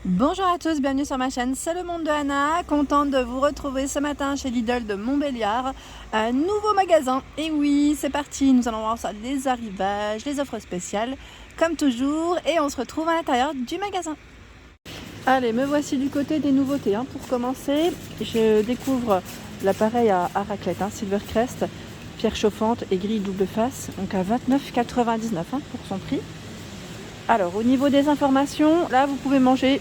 Bonjour à tous, bienvenue sur ma chaîne, c'est le monde de Anna, contente de vous retrouver ce matin chez Lidl de Montbéliard, un nouveau magasin. Et oui, c'est parti, nous allons voir ça, les arrivages, les offres spéciales, comme toujours, et on se retrouve à l'intérieur du magasin. Allez, me voici du côté des nouveautés. Pour commencer, je découvre l'appareil à raclette, Silvercrest, pierre chauffante et grille double face, donc à 29,99 pour son prix. Alors, au niveau des informations, là, vous pouvez manger,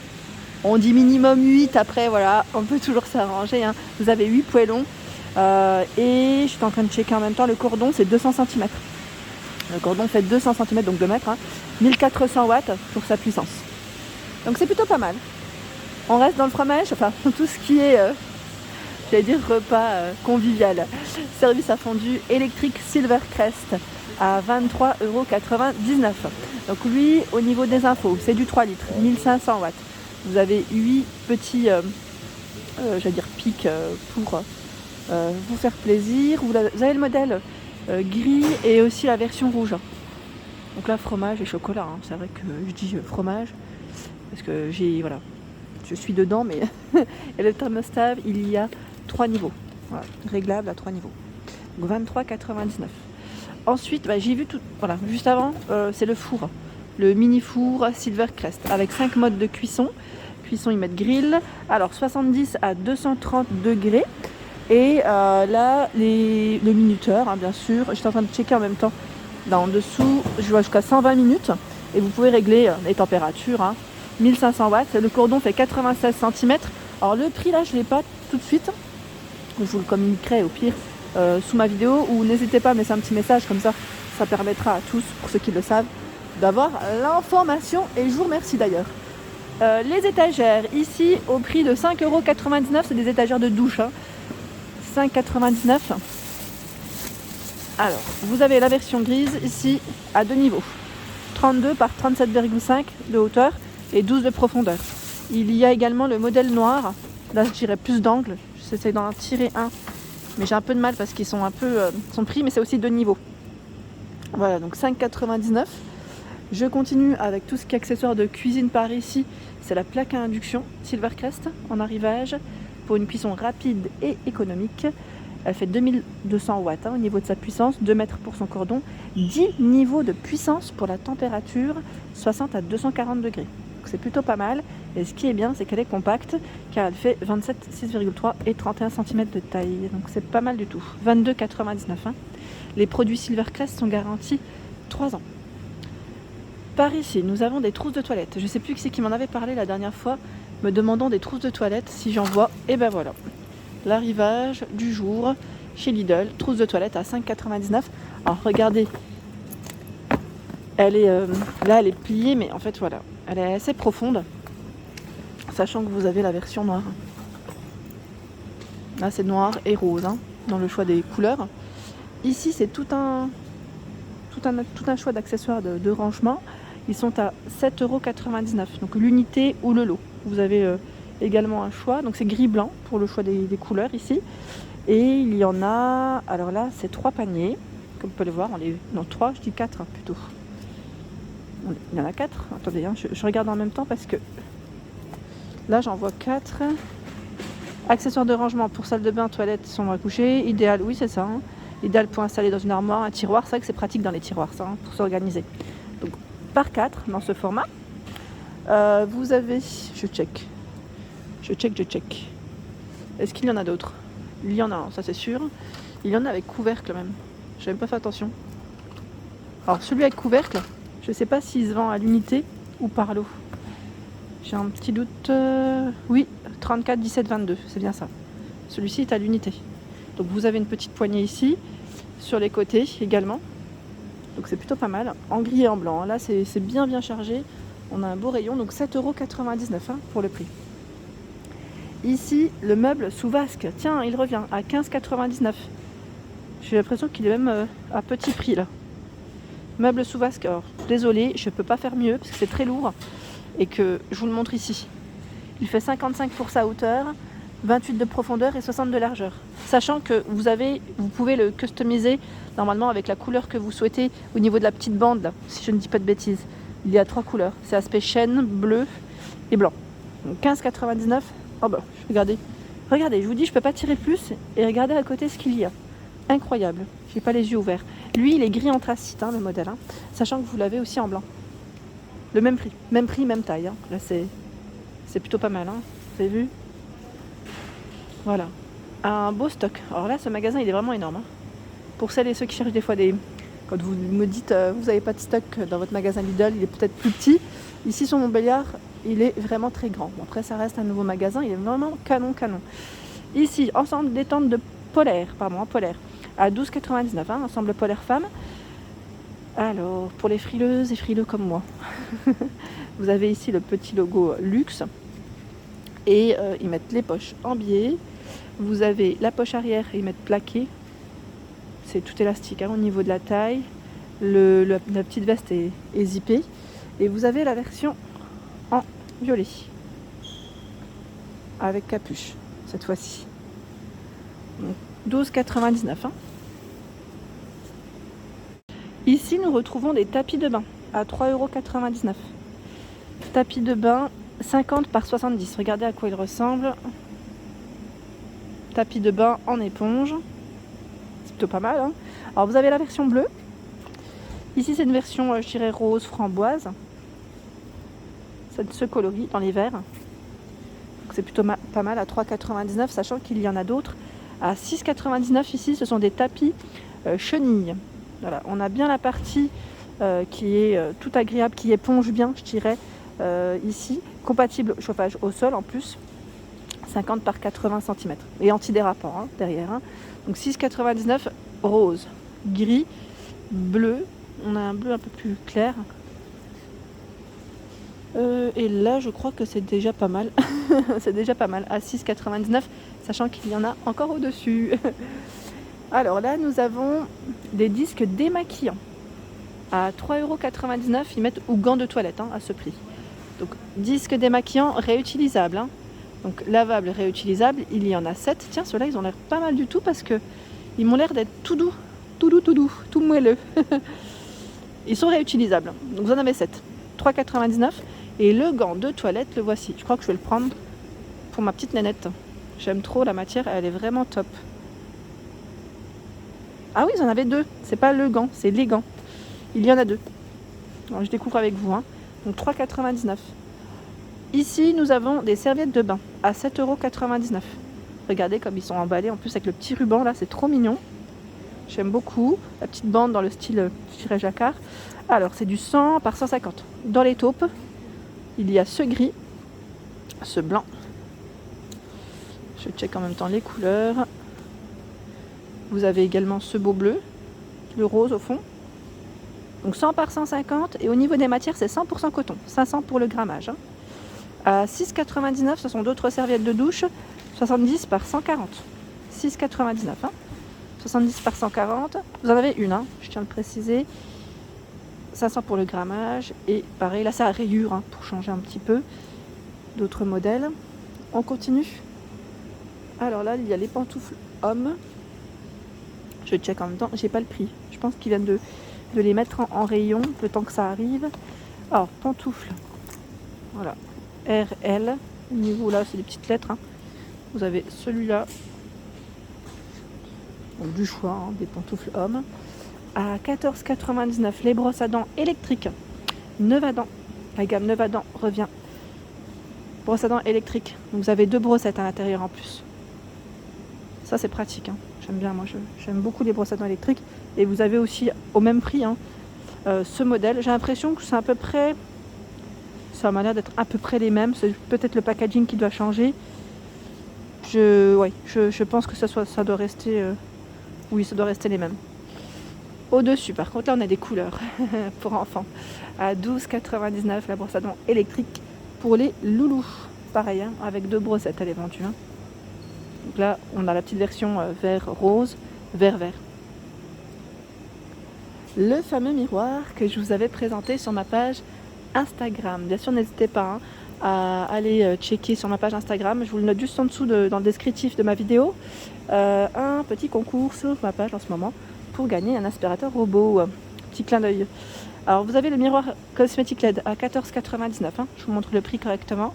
on dit minimum 8, après, voilà, on peut toujours s'arranger. Vous avez 8 poêlons, et je suis en train de checker en même temps, le cordon, c'est 200 cm. Le cordon fait 200 cm, donc 2 mètres, 1400 watts pour sa puissance. Donc, c'est plutôt pas mal. On reste dans le fromage, enfin, tout ce qui est, j'allais dire, repas convivial. Service à fondu électrique Silvercrest à 23,99 €. Donc lui, au niveau des infos, c'est du 3 litres, 1500 watts. Vous avez 8 petits pics pour vous faire plaisir. Vous avez le modèle gris et aussi la version rouge. Donc là, fromage et chocolat. C'est vrai que je dis fromage parce que je suis dedans, mais et le thermostat, il y a 3 niveaux. Voilà, réglable à 3 niveaux. Donc 23,99 €. Ensuite, j'ai vu tout. Voilà, juste avant, c'est le four. Le mini four Silvercrest avec 5 modes de cuisson. Cuisson, ils mettent grill. Alors 70 à 230 degrés. Et là, le minuteur, bien sûr. J'étais en train de checker en même temps. Là en dessous, je vois jusqu'à 120 minutes. Et vous pouvez régler les températures. 1500 watts. Le cordon fait 96 cm. Alors le prix là, je ne l'ai pas tout de suite. Je vous le communiquerai au pire sous ma vidéo. Ou n'hésitez pas à me laisser un petit message comme ça. Ça permettra à tous, pour ceux qui le savent, d'avoir l'information. Et je vous remercie d'ailleurs. Les étagères, ici au prix de 5,99 €, c'est des étagères de douche. 5,99 €. Alors, vous avez la version grise ici à 2 niveaux. 32 par 37,5 de hauteur et 12 de profondeur. Il y a également le modèle noir. Là, je dirais plus d'angle. J'essaie d'en tirer un, mais j'ai un peu de mal parce qu'ils sont un peu sont pris, mais c'est aussi 2 niveaux. Voilà, donc 5,99 €. Je continue avec tout ce qui est accessoire de cuisine par ici. C'est la plaque à induction Silvercrest en arrivage pour une cuisson rapide et économique. Elle fait 2200 watts au niveau de sa puissance, 2 mètres pour son cordon, 10 niveaux de puissance pour la température, 60 à 240 degrés. Donc c'est plutôt pas mal. Et ce qui est bien, c'est qu'elle est compacte car elle fait 27,6,3 et 31 cm de taille. Donc c'est pas mal du tout. 22,99 €. Les produits Silvercrest sont garantis 3 ans. Par ici, nous avons des trousses de toilette. Je ne sais plus qui c'est qui m'en avait parlé la dernière fois, me demandant des trousses de toilette si j'en vois. Et ben voilà, l'arrivage du jour chez Lidl, trousse de toilette à 5,99 €. Alors regardez, elle est là, elle est pliée, mais en fait voilà, elle est assez profonde, sachant que vous avez la version noire. Là, c'est noir et rose dans le choix des couleurs. Ici, c'est tout un choix d'accessoires de rangement. Ils sont à 7,99 €, donc l'unité ou le lot. Vous avez également un choix, donc c'est gris-blanc pour le choix des couleurs ici. Et il y en a, alors là c'est 3 paniers, comme vous pouvez le voir, non 3, je dis 4 plutôt. Il y en a 4, attendez, je regarde en même temps parce que là j'en vois 4. Accessoires de rangement pour salle de bain, toilette, chambre à coucher, idéal, oui c'est ça. Idéal pour installer dans une armoire, un tiroir, c'est vrai que c'est pratique dans les tiroirs ça, pour s'organiser. Donc par 4 dans ce format. Vous avez, je check. Est-ce qu'il y en a d'autres? Il y en a, ça c'est sûr. Il y en a avec couvercle même. J'ai même pas fait attention. Alors celui avec couvercle, je sais pas s'il se vend à l'unité ou par lot. J'ai un petit doute. Oui, 34, 17, 22, c'est bien ça. Celui-ci est à l'unité. Donc vous avez une petite poignée ici, sur les côtés également. Donc c'est plutôt pas mal. En gris et en blanc. Là c'est bien chargé. On a un beau rayon. Donc 7,99 € pour le prix. Ici, le meuble sous vasque. Tiens, il revient à 15,99 €. J'ai l'impression qu'il est même à petit prix là. Meuble sous vasque. Alors, désolé, je ne peux pas faire mieux parce que c'est très lourd. Et que je vous le montre ici. Il fait 55 pour sa hauteur, 28 de profondeur et 60 de largeur. Sachant que vous pouvez le customiser normalement avec la couleur que vous souhaitez au niveau de la petite bande, là, si je ne dis pas de bêtises. Il y a 3 couleurs. C'est aspect chêne, bleu et blanc. Donc 15,99. Oh bah, regardez. Regardez, je vous dis, je peux pas tirer plus. Et regardez à côté ce qu'il y a. Incroyable. J'ai pas les yeux ouverts. Lui, il est gris anthracite, hein, le modèle. Hein, sachant que vous l'avez aussi en blanc. Le même prix, même taille. Hein. Là, c'est plutôt pas mal. Hein. Vous avez vu? Voilà. Un beau stock. Alors là, ce magasin, il est vraiment énorme. Hein. Pour celles et ceux qui cherchent des fois des... Quand vous me dites, vous n'avez pas de stock dans votre magasin Lidl, il est peut-être plus petit. Ici, sur Montbéliard, il est vraiment très grand. Bon, après, ça reste un nouveau magasin. Il est vraiment canon. Ici, ensemble des tentes de polaire, à 12,99. Hein, ensemble polaire femme. Alors, pour les frileuses et frileux comme moi, vous avez ici le petit logo luxe. Et ils mettent les poches en biais. Vous avez la poche arrière, ils mettent plaqué. C'est tout élastique hein, au niveau de la taille. La petite veste est zippée. Et vous avez la version en violet. Avec capuche, cette fois-ci. 12,99. Hein. Ici, nous retrouvons des tapis de bain à 3,99 €. Tapis de bain 50 par 70. Regardez à quoi il ressemble. Tapis de bain en éponge. C'est plutôt pas mal. Hein. Alors, vous avez la version bleue. Ici, c'est une version, je dirais, rose framboise. Ça se colorie dans les verts. C'est plutôt pas mal à 3,99 €, sachant qu'il y en a d'autres à 6,99 € ici. Ce sont des tapis chenilles. Voilà, on a bien la partie qui est tout agréable, qui éponge bien, je dirais, ici. Compatible chauffage au sol en plus. 50 par 80 cm. Et antidérapant hein, derrière. Hein. Donc 6,99 €, rose, gris, bleu. On a un bleu un peu plus clair. Et là, je crois que c'est déjà pas mal. C'est déjà pas mal. À 6,99 €, sachant qu'il y en a encore au-dessus. Alors là, nous avons des disques démaquillants. À 3,99 €, ils mettent ou gants de toilette hein, à ce prix. Donc, disques démaquillants réutilisables. Hein. Donc, lavables, réutilisables, il y en a 7. Tiens, ceux-là, ils ont l'air pas mal du tout parce que ils m'ont l'air d'être tout doux, tout moelleux. Ils sont réutilisables. Donc, vous en avez 7. 3,99 €. Et le gant de toilette, le voici. Je crois que je vais le prendre pour ma petite nénette. J'aime trop la matière, elle est vraiment top. Ah oui, ils en avaient 2. C'est pas le gant, c'est les gants. Il y en a 2. Alors, je découvre avec vous. Hein. Donc 3,99 €. Ici, nous avons des serviettes de bain à 7,99 €. Regardez comme ils sont emballés. En plus, avec le petit ruban, là, c'est trop mignon. J'aime beaucoup. La petite bande dans le style, je dirais, jacquard. Alors, c'est du 100 par 150. Dans les taupes, il y a ce gris, ce blanc. Je check en même temps les couleurs. Vous avez également ce beau bleu, le rose au fond. Donc 100 par 150 et au niveau des matières c'est 100% coton, 500 pour le grammage. Hein. À 6,99 €, ce sont d'autres serviettes de douche, 70 par 140. 6,99 €. Hein. 70 par 140. Vous en avez une, hein, je tiens à le préciser. 500 pour le grammage et pareil, là c'est à rayures hein, pour changer un petit peu. D'autres modèles. On continue. Alors là, il y a les pantoufles hommes. Je check en même temps, j'ai pas le prix. Je pense qu'ils viennent de les mettre en rayon le temps que ça arrive. Alors, pantoufles. Voilà. RL. Au niveau là, c'est des petites lettres. Hein. Vous avez celui-là. Donc, du choix, hein, des pantoufles hommes. À 14,99 €, les brosses à dents électriques. Nevadent. La gamme Nevadent revient. Brosse à dents électrique. Donc, vous avez 2 brossettes à l'intérieur en plus. Ça, c'est pratique. Hein. J'aime bien, moi, j'aime beaucoup les brosses à dents électriques. Et vous avez aussi, au même prix, hein, ce modèle. J'ai l'impression que c'est à peu près... Ça m'a l'air d'être à peu près les mêmes. C'est peut-être le packaging qui doit changer. Je pense que ça doit rester... oui, ça doit rester les mêmes. Au-dessus, par contre, là, on a des couleurs pour enfants. À 12,99 €, la brosse à dents électrique pour les loulous. Pareil, hein, avec 2 brossettes, elle est vendue. Hein. Donc là, on a la petite version vert rose, vert. Le fameux miroir que je vous avais présenté sur ma page Instagram. Bien sûr, n'hésitez pas hein, à aller checker sur ma page Instagram. Je vous le note juste en dessous dans le descriptif de ma vidéo. Un petit concours sur ma page en ce moment pour gagner un aspirateur robot. Petit clin d'œil. Alors, vous avez le miroir cosmétique LED à 14,99 €. Hein. Je vous montre le prix correctement.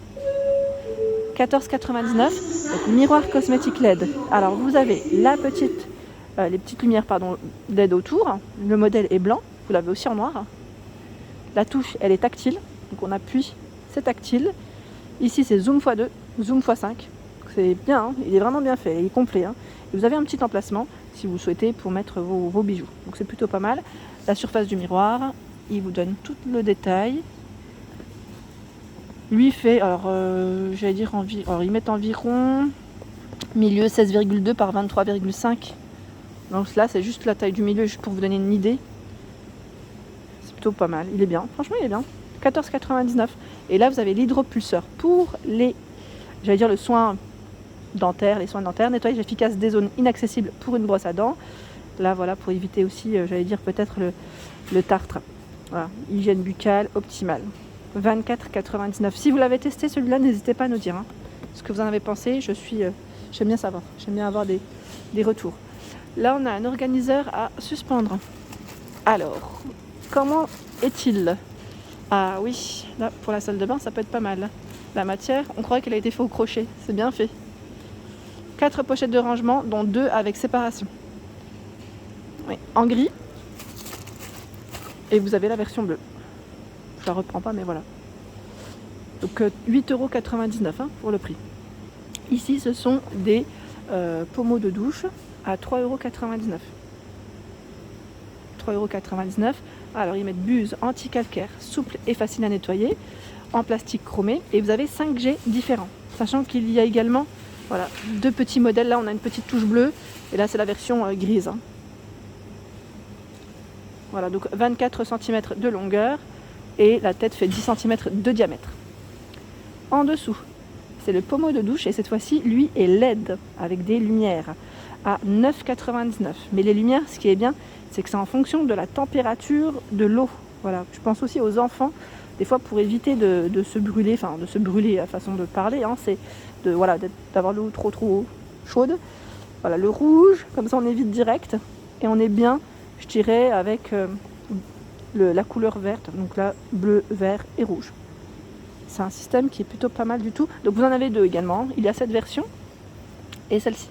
14,99 €. Donc, miroir cosmétique LED. Alors vous avez les petites lumières LED autour. Le modèle est blanc. Vous l'avez aussi en noir. La touche, elle est tactile. Donc on appuie, c'est tactile. Ici c'est zoom x2, zoom x5. C'est bien, hein, il est vraiment bien fait, il est complet. Hein. Et vous avez un petit emplacement si vous souhaitez pour mettre vos bijoux. Donc c'est plutôt pas mal. La surface du miroir, il vous donne tout le détail. Lui fait, j'allais dire alors ils mettent environ milieu 16,2 par 23,5. Donc là c'est juste la taille du milieu, juste pour vous donner une idée. C'est plutôt pas mal, il est bien, franchement il est bien. 14,99 €. Et là vous avez l'hydropulseur pour le soin dentaire, les soins dentaires, nettoyage efficace des zones inaccessibles pour une brosse à dents. Là voilà, pour éviter aussi, peut-être le tartre. Voilà, hygiène buccale optimale. 24,99 €. Si vous l'avez testé celui-là, n'hésitez pas à nous dire ce que vous en avez pensé. J'aime bien savoir, j'aime bien avoir des retours. Là on a un organiseur à suspendre. Alors, comment est-il? Ah oui, là pour la salle de bain ça peut être pas mal. La matière, on croit qu'elle a été faite au crochet, c'est bien fait. 4 pochettes de rangement, dont 2 avec séparation. Oui, en gris. Et vous avez la version bleue. Je la reprends pas, mais voilà. Donc 8,99 € pour le prix. Ici, ce sont des pommeaux de douche à 3,99 €. 3,99 €. Alors, ils mettent buse anti-calcaire, souple et facile à nettoyer, en plastique chromé. Et vous avez 5 jets différents. Sachant qu'il y a également 2 petits modèles. Là, on a une petite touche bleue. Et là, c'est la version grise. Hein. Voilà, donc 24 cm de longueur. Et la tête fait 10 cm de diamètre. En dessous, c'est le pommeau de douche. Et cette fois-ci, lui est LED avec des lumières à 9,99 €. Mais les lumières, ce qui est bien, c'est que c'est en fonction de la température de l'eau. Voilà, je pense aussi aux enfants, des fois pour éviter de se brûler, la façon de parler, hein, c'est d'avoir l'eau trop chaude. Voilà, le rouge, comme ça on évite direct, et on est bien, je dirais, avec la couleur verte, donc là, bleu, vert et rouge. C'est un système qui est plutôt pas mal du tout. Donc vous en avez 2 également, il y a cette version et celle-ci.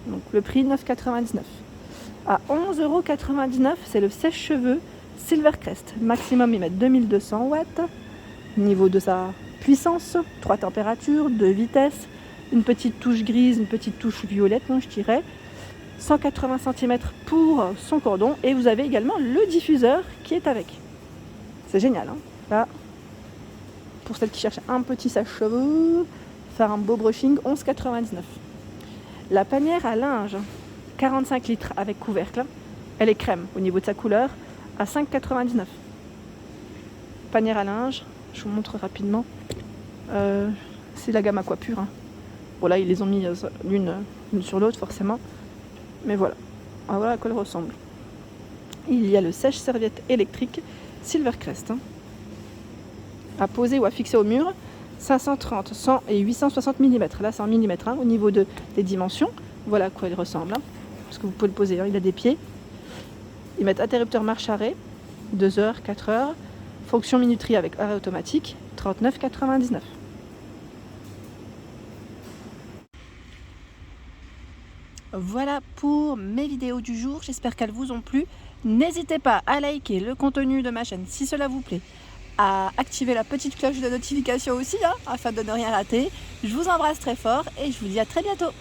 Donc le prix 9,99 €. À 11,99 €, c'est le sèche-cheveux Silvercrest. Maximum, ils mettent 2200 watts. Niveau de sa puissance, 3 températures, 2 vitesses, une petite touche grise, une petite touche violette, je dirais. 180 cm pour son cordon. Et vous avez également le diffuseur qui est avec. C'est génial. Hein. Là, pour celles qui cherchent un petit sèche-cheveux, faire un beau brushing, 11,99 €. La panière à linge, 45 litres avec couvercle, elle est crème au niveau de sa couleur, à 5,99 €. Panière à linge, je vous montre rapidement. C'est la gamme Aquapure. Hein. Bon là, ils les ont mis l'une sur l'autre forcément. Mais voilà. Ah, voilà à quoi elle ressemble. Il y a le sèche-serviette électrique Silvercrest. Hein. À poser ou à fixer au mur. 530, 100 et 860 mm. Là, c'est en millimètres au niveau des dimensions. Voilà à quoi il ressemble. Hein. Parce que vous pouvez le poser. Hein. Il a des pieds. Ils mettent interrupteur marche-arrêt. 2 heures, 4 heures. Fonction minuterie avec arrêt automatique. 39,99 €. Voilà pour mes vidéos du jour. J'espère qu'elles vous ont plu. N'hésitez pas à liker le contenu de ma chaîne si cela vous plaît. À activer la petite cloche de notification aussi, afin de ne rien rater. Je vous embrasse très fort et je vous dis à très bientôt.